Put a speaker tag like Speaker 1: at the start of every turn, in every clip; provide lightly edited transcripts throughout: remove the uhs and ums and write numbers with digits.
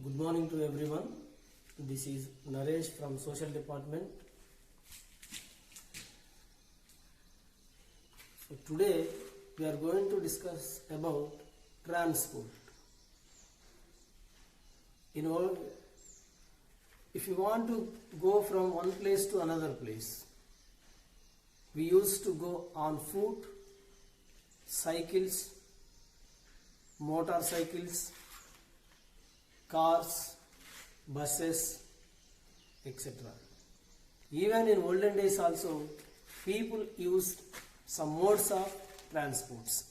Speaker 1: Good morning to everyone. This is Naresh from Social Department. So today we are going to discuss about transport. If you want to go from one place to another place, we used to go on foot, cycles, motorcycles, cars, buses, etc. Even in olden days also, people used some modes of transports.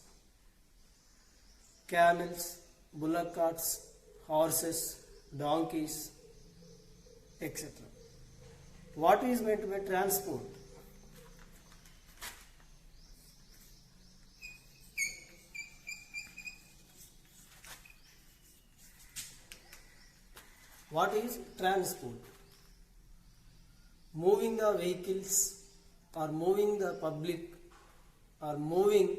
Speaker 1: Camels, bullock carts, horses, donkeys, etc. What is meant by transport? What is transport? Moving the vehicles or moving the public or moving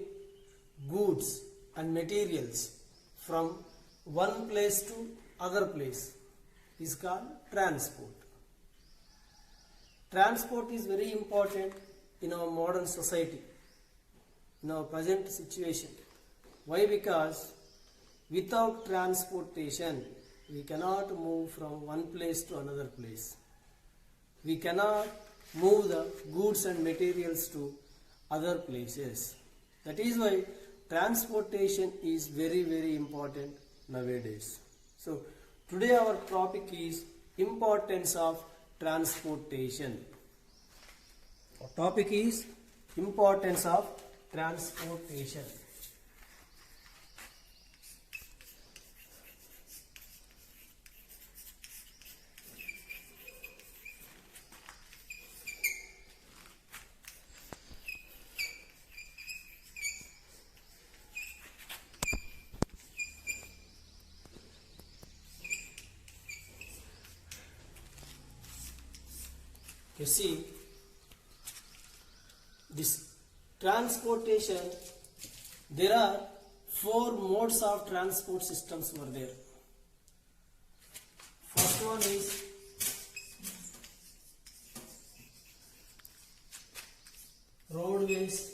Speaker 1: goods and materials from one place to other place is called transport. Transport is very important in our modern society, in our present situation. Why? Because without transportation, we cannot move from one place to another place. We cannot move the goods and materials to other places. That is why transportation is very, very important nowadays. So today our topic is importance of transportation. Our topic is importance of transportation. You see, this transportation, there are 4 modes of transport systems were there. First one is roadways,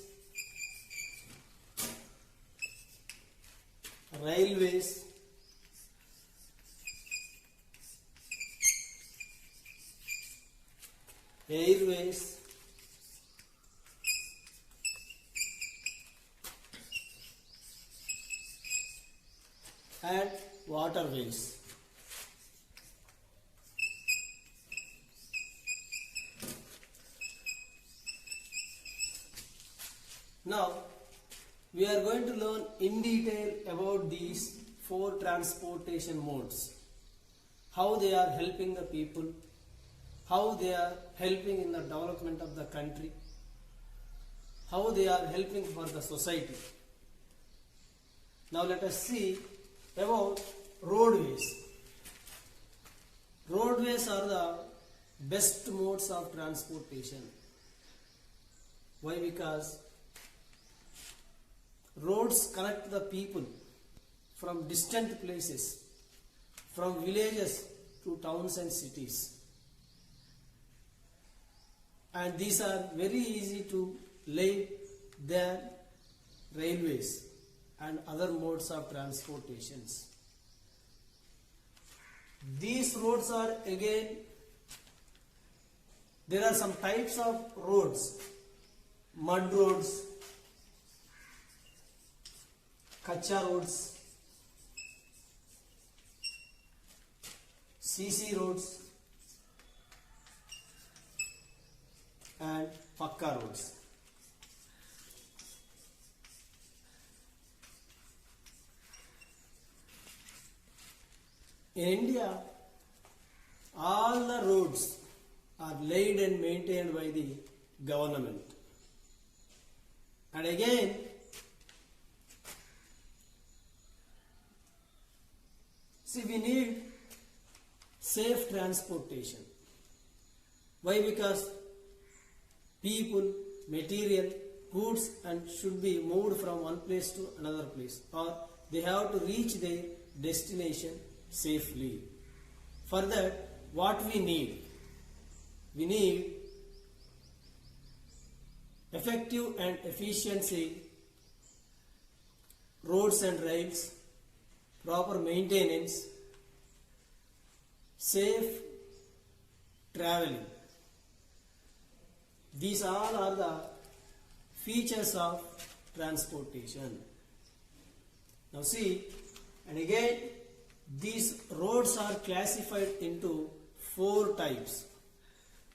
Speaker 1: railways, airways, and waterways. Now, we are going to learn in detail about these 4 transportation modes, how they are helping the people, how they are helping in the development of the country, how they are helping for the society. Now let us see about roadways. Roadways are the best modes of transportation. Why? Because roads connect the people from distant places, from villages to towns and cities. And these are very easy to lay than railways and other modes of transportations. These roads are again, there are some types of roads: mud roads, kacha roads, CC roads, and pakka roads. In India, all the roads are laid and maintained by the government. And again, see, we need safe transportation. Why? Because people, material, goods and should be moved from one place to another place, or they have to reach their destination safely. For that, what we need? We need effective and efficiency roads and rails, proper maintenance, safe traveling. These all are the features of transportation. Now see, and again, these roads are classified into 4 types.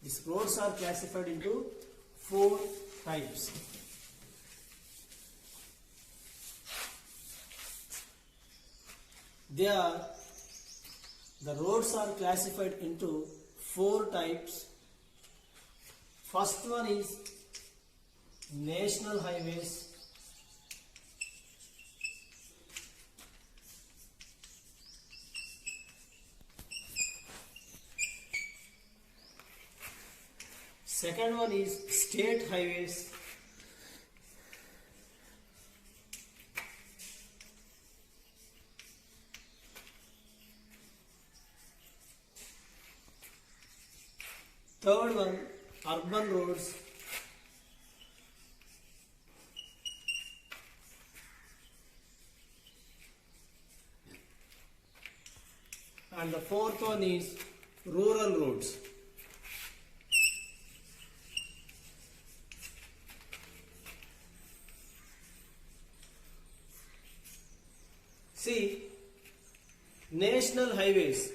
Speaker 1: These roads are classified into 4 types. The roads are classified into 4 types. First one is national highways. Second one is state highways. Third one, urban roads. And the fourth one is rural roads. See, national highways,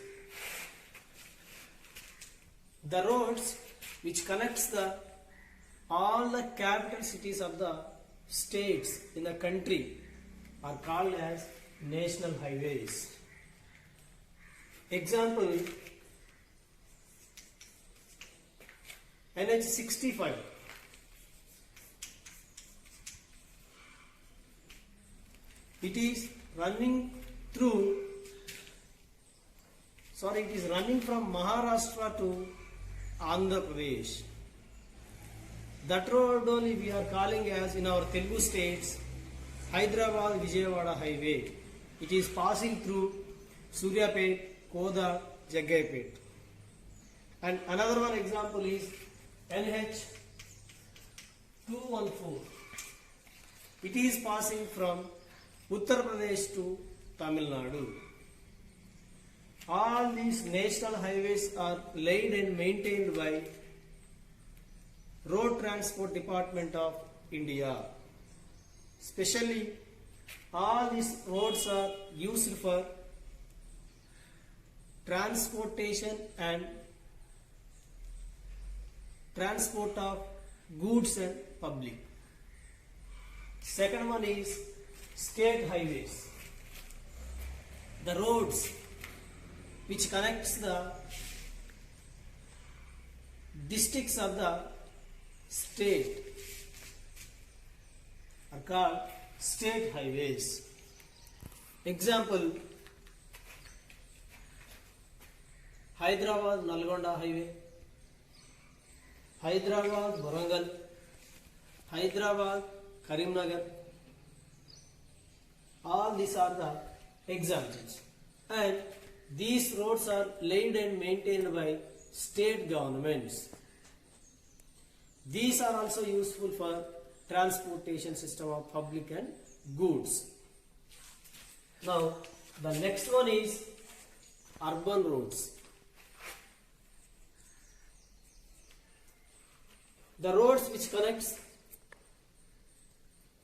Speaker 1: the roads which connects all the capital cities of the states in the country are called as national highways. Example, NH 65. It is running from Maharashtra to Andhra Pradesh. That road only we are calling as in our Telugu states Hyderabad Vijayawada highway. It is passing through Suryapet, Koda, Jaggaipet. And another one example is NH 214. It is passing from Uttar Pradesh to Tamil Nadu. All these national highways are laid and maintained by Road Transport Department of India. Especially, all these roads are used for transportation and transport of goods and public. Second one is state highways. The roads which connects the districts of the state are called state highways. Example, Hyderabad Nalgonda highway, Hyderabad Warangal, Hyderabad Karimnagar. All these are the examples, and these roads are laid and maintained by state governments. These are also useful for transportation system of public and goods. Now, the next one is urban roads. The roads which connects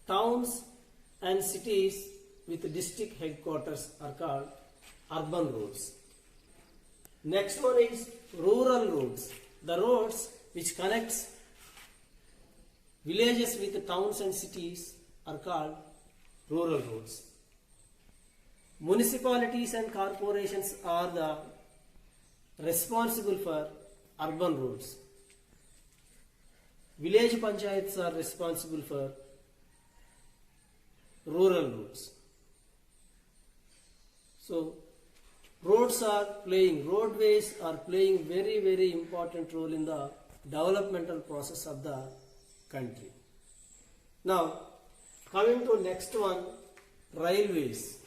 Speaker 1: towns and cities with district headquarters are called urban roads. Next one is rural roads. The roads which connects villages with towns and cities are called rural roads. Municipalities and corporations are the responsible for urban roads. Village panchayats are responsible for rural roads. So, roadways are playing very, very important role in the developmental process of the country. Now, coming to next one, railways.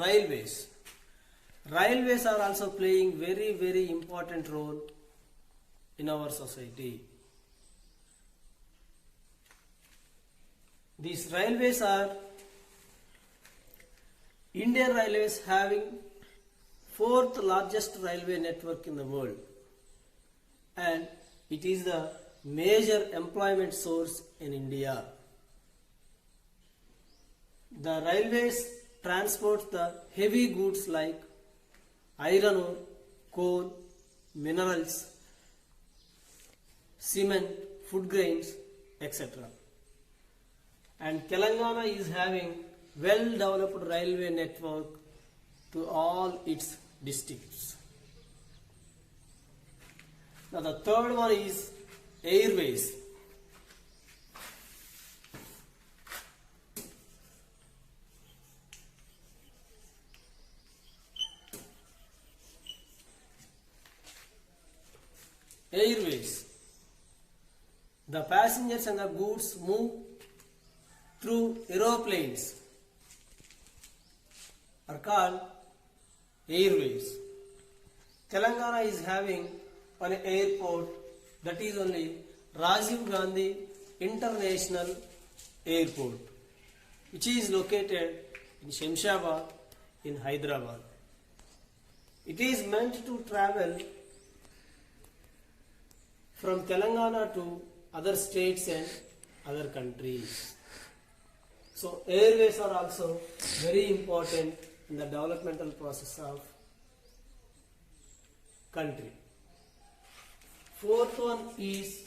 Speaker 1: Railways. Railways are also playing very important role in our society. These railways are Indian Railways having fourth largest railway network in the world, and it is the major employment source in India. The railways transport the heavy goods like iron ore, coal, minerals, cement, food grains, etc. And Telangana is having well-developed railway network to all its districts. Now the third one is airways. Airways. The passengers and the goods move through aeroplanes are called airways. Telangana is having an airport, that is only Rajiv Gandhi International Airport, which is located in Shemshabad in Hyderabad. It is meant to travel from Telangana to other states and other countries. So airways are also very important in the developmental process of country. Fourth one is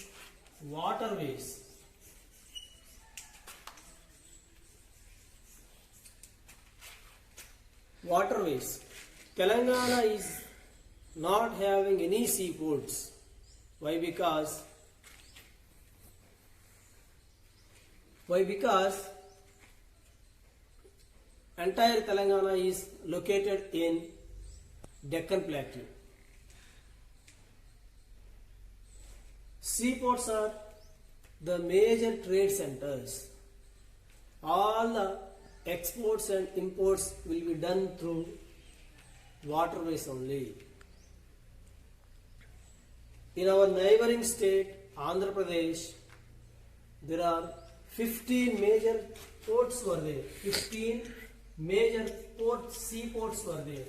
Speaker 1: waterways. Waterways. Telangana is not having any seaports. Why? Because entire Telangana is located in Deccan Plateau. Seaports are the major trade centers. All the exports and imports will be done through waterways only. In our neighboring state, Andhra Pradesh, there are 15 major ports were there. 15 major seaports were there.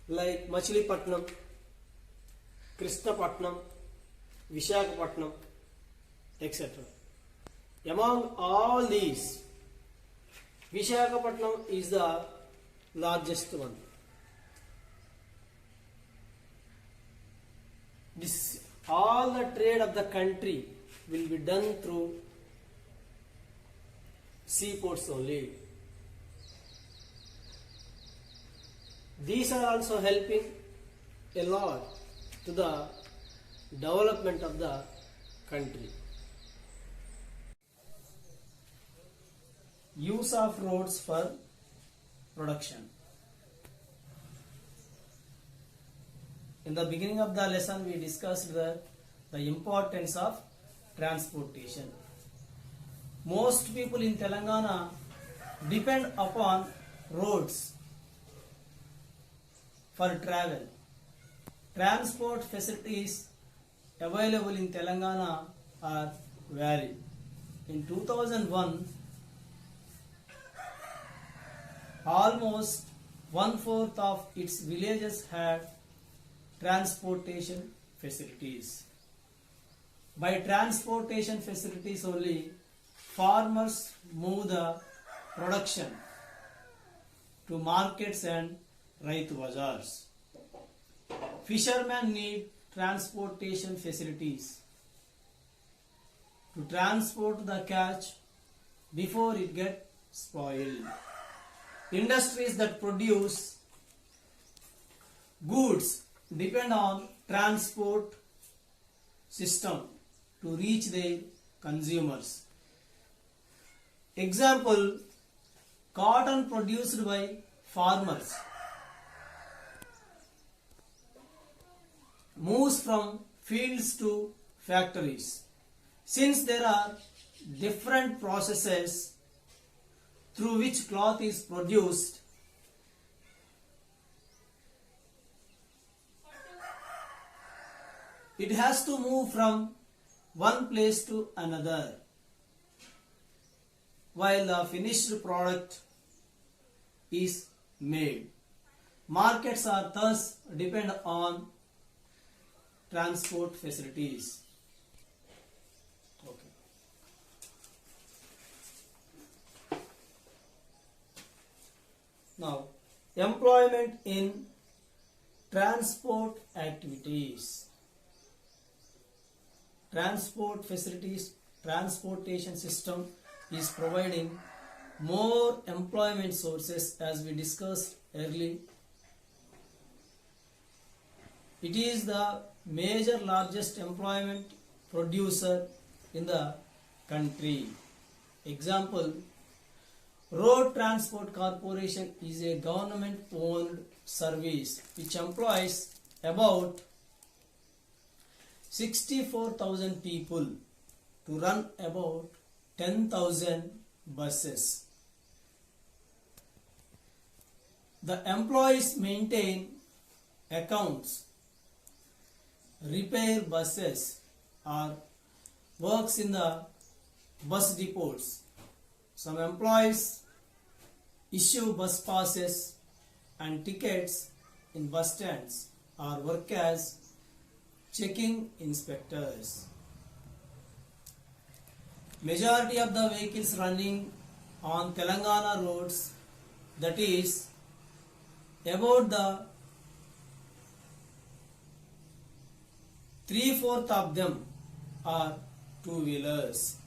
Speaker 1: Like Machilipatnam, Krishnapatnam, Vishakhapatnam, etc. Among all these, Vishakhapatnam is the largest one. All the trade of the country will be done through seaports only. These are also helping a lot to the development of the country. Use of roads for production. In the beginning of the lesson, we discussed the importance of transportation. Most people in Telangana depend upon roads for travel. Transport facilities available in Telangana are varied. In 2001, almost 1/4 of its villages had transportation facilities. By transportation facilities only, farmers move the production to markets and Raitu Bazaars. Fishermen need transportation facilities to transport the catch before it gets spoiled. Industries that produce goods depend on transport system to reach their consumers. Example, cotton produced by farmers moves from fields to factories. Since there are different processes through which cloth is produced, it has to move from one place to another, while the finished product is made. Markets are thus depend on transport facilities. Okay. Now, employment in transport activities. Transport facilities, transportation system is providing more employment sources as we discussed earlier. It is the major largest employment producer in the country. Example, Road Transport Corporation is a government owned service which employs about 64,000 people to run about 10,000 buses. The employees maintain accounts, repair buses, or works in the bus depots. Some employees issue bus passes and tickets in bus stands or work as checking inspectors. Majority of the vehicles running on Telangana roads, that is about the 3/4 of them are two-wheelers.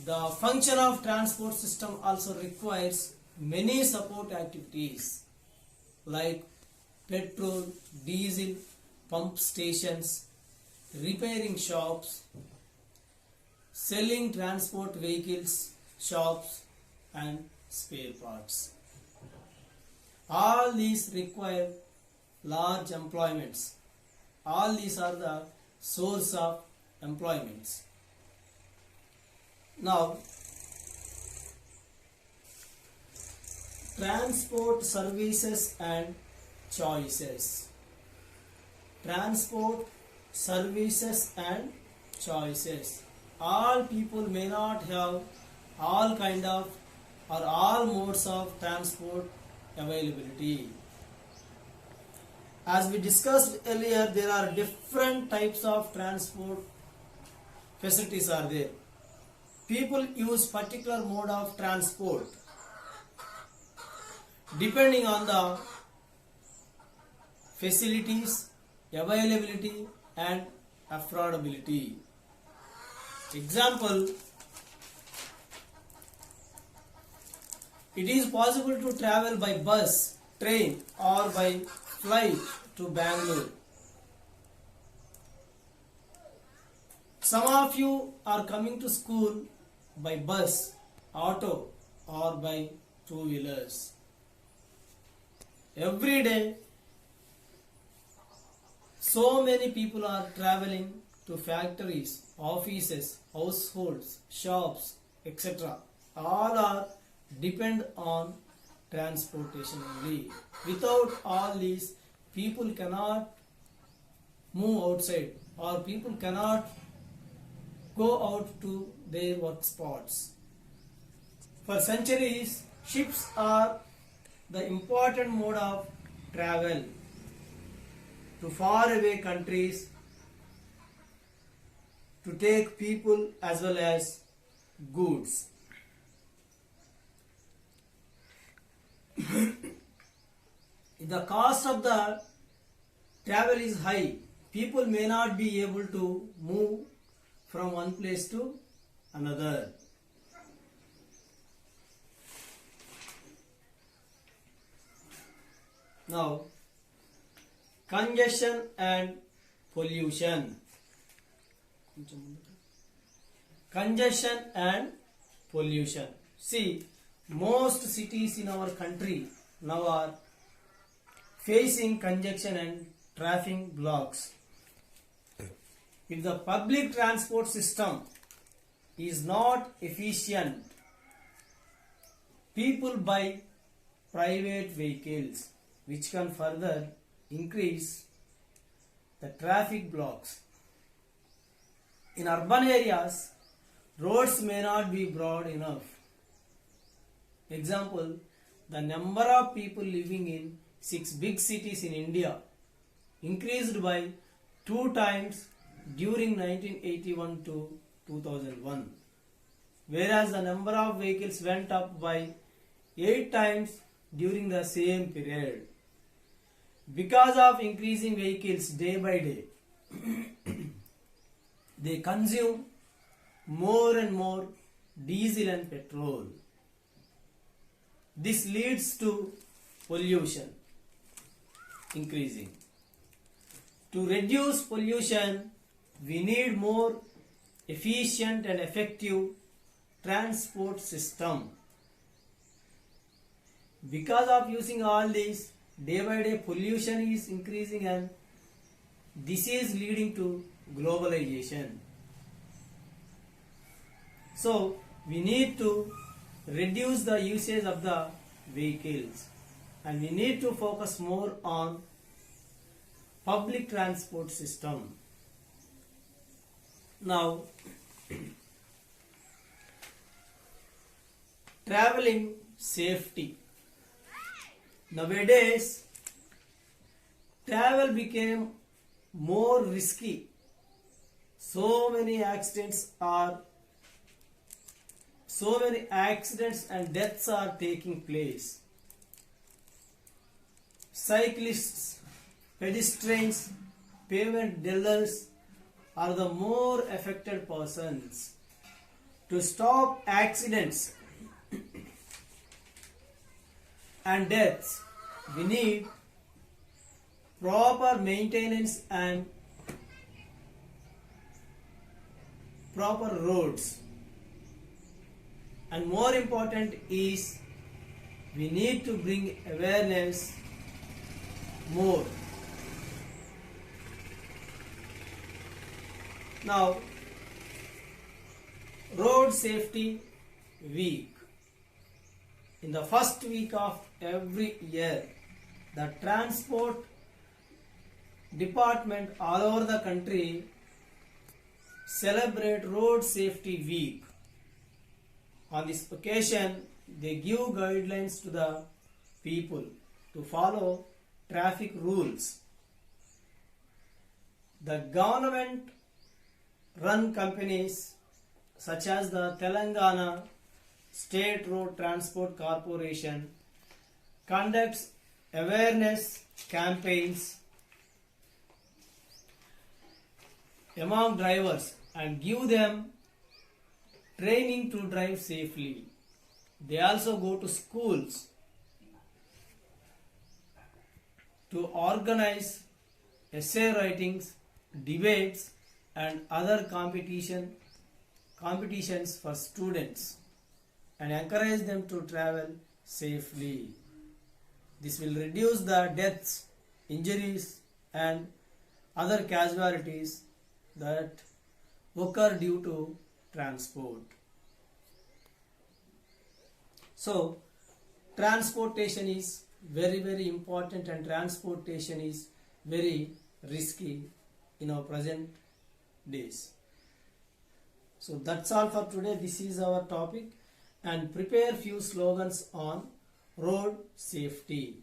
Speaker 1: The function of transport system also requires many support activities like petrol, diesel, pump stations, repairing shops, selling transport vehicles, shops and spare parts. All these require large employments. All these are the source of employments. Now, transport services and choices. Transport services and choices. All people may not have all kind of or all modes of transport availability. As we discussed earlier, there are different types of transport facilities are there. People use particular mode of transport depending on the facilities, availability and affordability. Example, it is possible to travel by bus, train or by flight to Bangalore. Some of you are coming to school by bus, auto or by two-wheelers. Every day, so many people are traveling to factories, offices, households, shops, etc. All are depend on transportation only. Without all these, people cannot move outside or people cannot go out to their work spots. For centuries, ships are the important mode of travel to faraway countries to take people as well as goods. The cost of the travel is high. People may not be able to move from one place to another. Now, congestion and pollution. Congestion and pollution. See, most cities in our country now are facing congestion and traffic blocks. If the public transport system is not efficient People buy private vehicles, which can further increase the traffic blocks. In urban areas, roads may not be broad enough. Example, the number of people living in 6 big cities in India increased by 2 times during 1981 to 2001, whereas the number of vehicles went up by 8 times during the same period. Because of increasing vehicles day by day, they consume more and more diesel and petrol. This leads to pollution increasing. To reduce pollution, we need more efficient and effective transport system. Because of using all these, day by day pollution is increasing, and this is leading to globalization. So we need to reduce the usage of the vehicles, and we need to focus more on public transport system. Now, traveling safety. Nowadays, travel became more risky. So many accidents and deaths are taking place. Cyclists, pedestrians, pavement dwellers are the more affected persons. To stop accidents and deaths, we need proper maintenance and proper roads. And more important is, we need to bring awareness more. Now, Road Safety Week. In the first week of every year, the transport department all over the country celebrate Road Safety Week. On this occasion, they give guidelines to the people to follow traffic rules. The government run companies such as the Telangana State Road Transport Corporation conducts awareness campaigns among drivers and give them training to drive safely. They also go to schools to organize essay writings, debates and other competitions for students and encourage them to travel safely. This will reduce the deaths, injuries and other casualties that occur due to transport. So, transportation is very, very important, and transportation is very risky in our present days. So that's all for today. This is our topic, and prepare few slogans on road safety.